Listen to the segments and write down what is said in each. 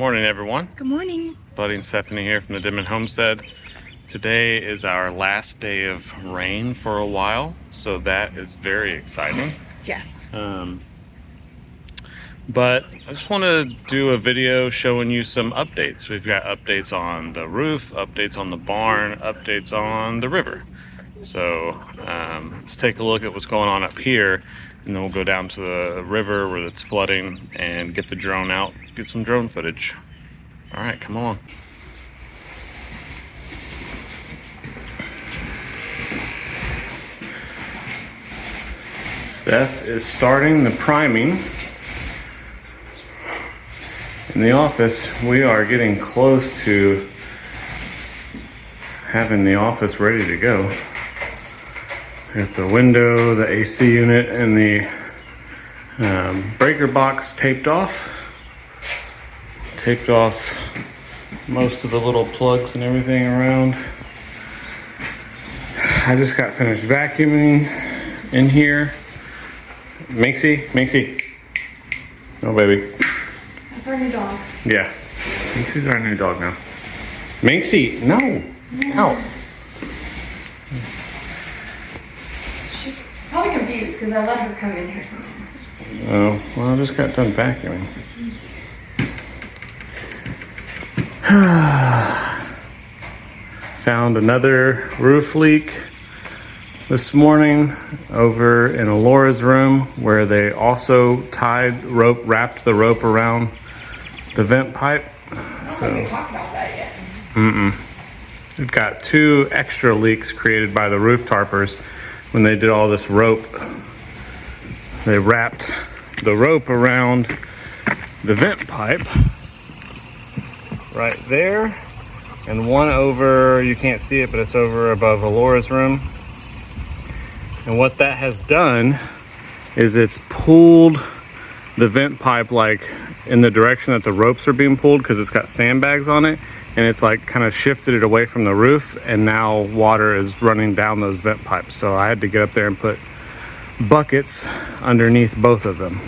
Morning, everyone. Good morning. Buddy and Stephanie here from the Dimon Homestead. Today is our last day of rain for a while, so that is very exciting. Yes. But I just want to do a video showing you some updates. We've got updates on the roof, updates on the barn, updates on the river. So let's take a look at what's going on up here, and then we'll go down to the river where it's flooding and get the drone out, get some drone footage. All right, come on. Steph is starting the priming. In the office, we are getting close to having the office ready to go. We got the window, the AC unit, and the breaker box taped off. Taped off most of the little plugs and everything around. I just got finished vacuuming in here. Minxie. Oh, baby. That's our new dog. Yeah. Minxie's our new dog now. Minxie, no. Ow. She's probably confused because I let her come in here sometimes. Oh, well, I just got done vacuuming. Found another roof leak this morning over in Alora's room, where they also wrapped the rope around the vent pipe. I don't think we talked about that yet. We've got 2 extra leaks created by the roof tarpers when they did all this rope. They wrapped the rope around the vent pipe right there, and one over, you can't see it, but it's over above Alora's room. And what that has done is it's pulled the vent pipe like in the direction that the ropes are being pulled, because it's got sandbags on it, and it's like kind of shifted it away from the roof, and now water is running down those vent pipes. So I had to get up there and put buckets underneath both of them.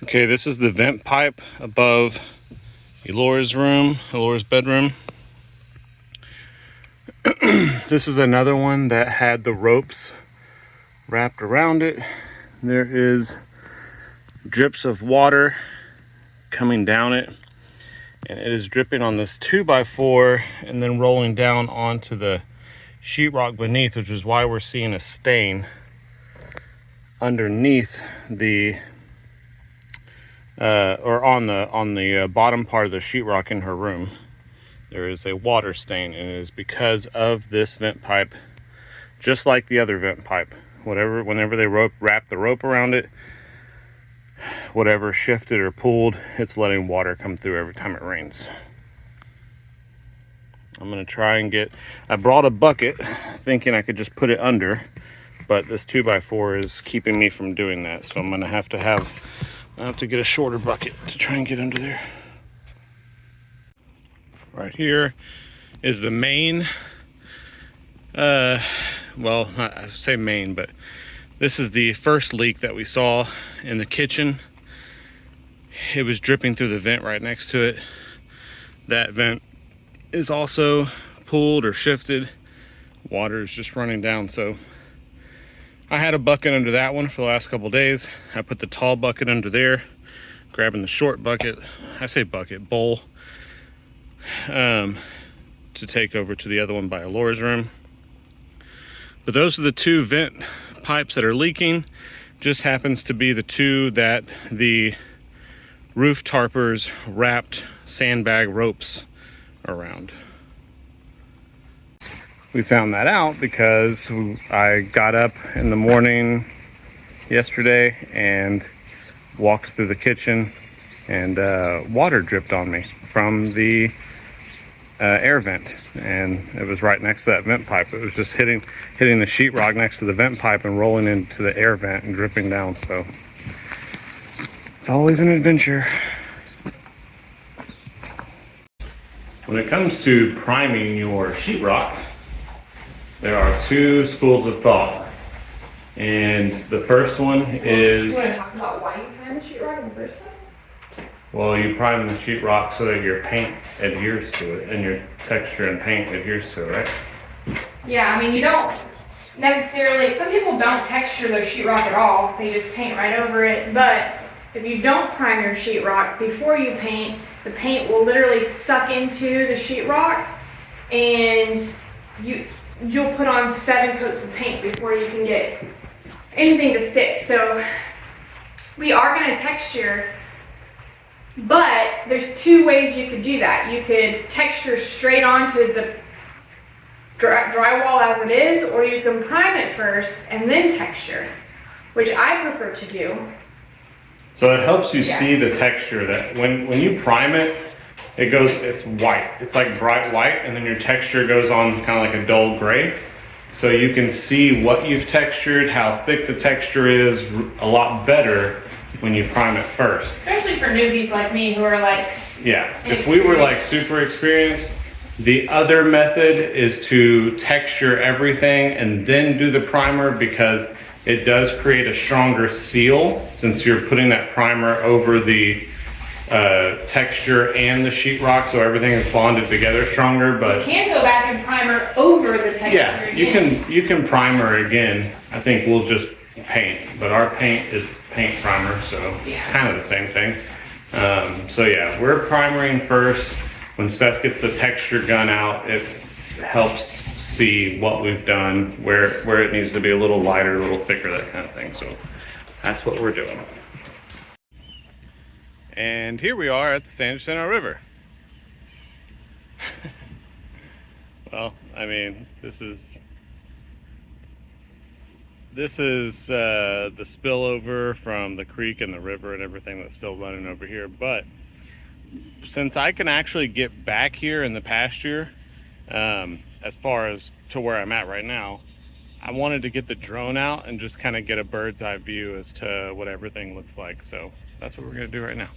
Okay, this is the vent pipe above Elora's room, Elora's bedroom. This is another one that had the ropes wrapped around it. There is drips of water coming down it, and it is dripping on this 2x4 and then rolling down onto the sheetrock beneath, which is why we're seeing a stain underneath the or on the bottom part of the sheetrock in her room. There is a water stain, and it is because of this vent pipe, just like the other vent pipe. Whenever they wrap the rope around it, whatever shifted or pulled, it's letting water come through every time it rains. I'm gonna try and I brought a bucket thinking I could just put it under, but this 2x4 is keeping me from doing that. So I'm gonna have to get a shorter bucket to try and get under there. Right here is the main, well, I say main, but this is the first leak that we saw in the kitchen. It was dripping through the vent right next to it. That vent is also pulled or shifted. Water is just running down. So I had a bucket under that one for the last couple days. I put the tall bucket under there, grabbing the short bucket, I say bucket, bowl, to take over to the other one by Alora's room. But those are the 2 vent pipes that are leaking. Just happens to be the 2 that the roof tarpers wrapped sandbag ropes around. We found that out because I got up in the morning yesterday and walked through the kitchen, and water dripped on me from the air vent, and it was right next to that vent pipe. It was just hitting the sheetrock next to the vent pipe and rolling into the air vent and dripping down. So it's always an adventure. When it comes to priming your sheetrock, there are 2 schools of thought, and the first one is. You want to talk about why you prime the sheetrock in the first place? Well, you prime the sheetrock so that your paint adheres to it, and your texture and paint adheres to it, right? Yeah, I mean, you don't necessarily, some people don't texture their sheetrock at all. They just paint right over it. But if you don't prime your sheetrock before you paint, the paint will literally suck into the sheetrock, and you'll put on 7 coats of paint before you can get anything to stick. So we are going to texture, but there's 2 ways you could do that. You could texture straight onto the drywall as it is, or you can prime it first and then texture, which I prefer to do. So it helps you Yeah. see the texture that when you prime it, it's white. It's like bright white, and then your texture goes on kind of like a dull gray. So you can see what you've textured, how thick the texture is a lot better when you prime it first. Especially for newbies like me who are like, Yeah, if we were like super experienced, the other method is to texture everything and then do the primer, because it does create a stronger seal since you're putting that primer over the texture and the sheetrock, so everything is bonded together stronger. you But can go back and primer over the texture yeah, again. you can primer again. I think we'll just paint, but our paint is paint primer, so it's kind of the same thing. So yeah, we're primering first. When Seth gets the texture gun out, it helps see what we've done, where it needs to be a little lighter, a little thicker, that kind of thing. So that's what we're doing. And here we are at the San Jacinto River. Well, I mean, this is the spillover from the creek and the river and everything that's still running over here. But since I can actually get back here in the pasture, as far as to where I'm at right now, I wanted to get the drone out and just kind of get a bird's eye view as to what everything looks like. So that's what we're gonna do right now.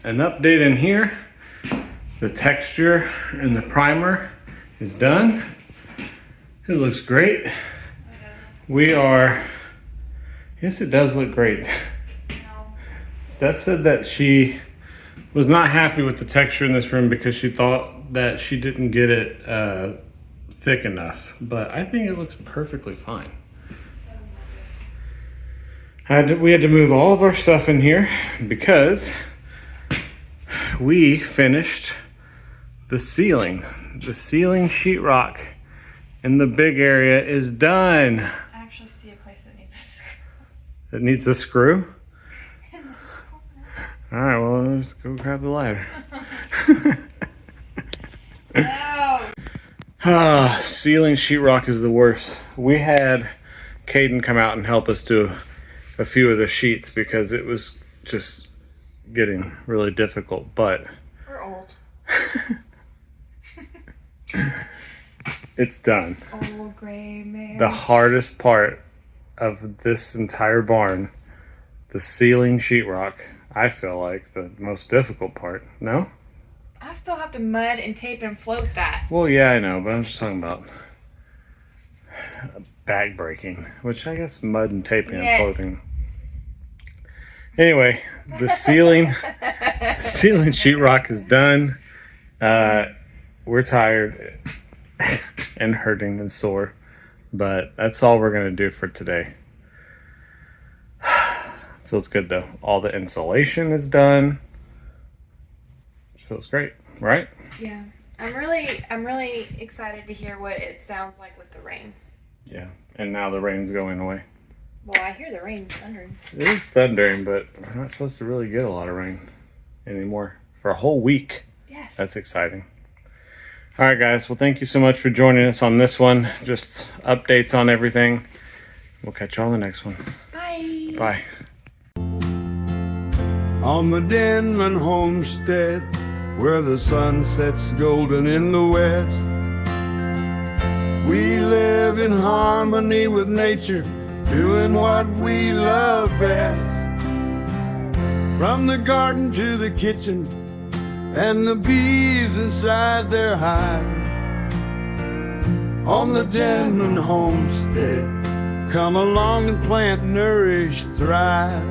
an update in here. The texture and the primer is done. It looks great. We are, yes, it does look great. Steph said that she was not happy with the texture in this room because she thought that she didn't get it thick enough, but I think it looks perfectly fine. We had to move all of our stuff in here because we finished the ceiling. The ceiling sheetrock in the big area is done. I actually see a place that needs a screw. It needs a screw? All right, well, let's go grab the lighter. No. Ceiling sheetrock is the worst. We had Caden come out and help us do a few of the sheets because it was just getting really difficult, but We're old. it's done. Old gray man. The hardest part of this entire barn, the ceiling sheetrock, I feel like the most difficult part. No? I still have to mud and tape and float that. Well, yeah, I know, but I'm just talking about bag breaking, which I guess mud and taping and floating. Anyway, the ceiling sheetrock is done. We're tired and hurting and sore, but that's all we're gonna do for today. Feels good though. All the insulation is done. Feels great, right? Yeah. I'm really excited to hear what it sounds like with the rain. Yeah. And now the rain's going away. Well, I hear the rain thundering. It is thundering, but we're not supposed to really get a lot of rain anymore for a whole week. Yes. That's exciting. All right, guys. Well, thank you so much for joining us on this one. Just updates on everything. We'll catch you on the next one. Bye. Bye. On the Denman homestead, where the sun sets golden in the west, we live in harmony with nature, doing what we love best. From the garden to the kitchen, and the bees inside their hive. On the Denman homestead, come along and plant, nourish, thrive.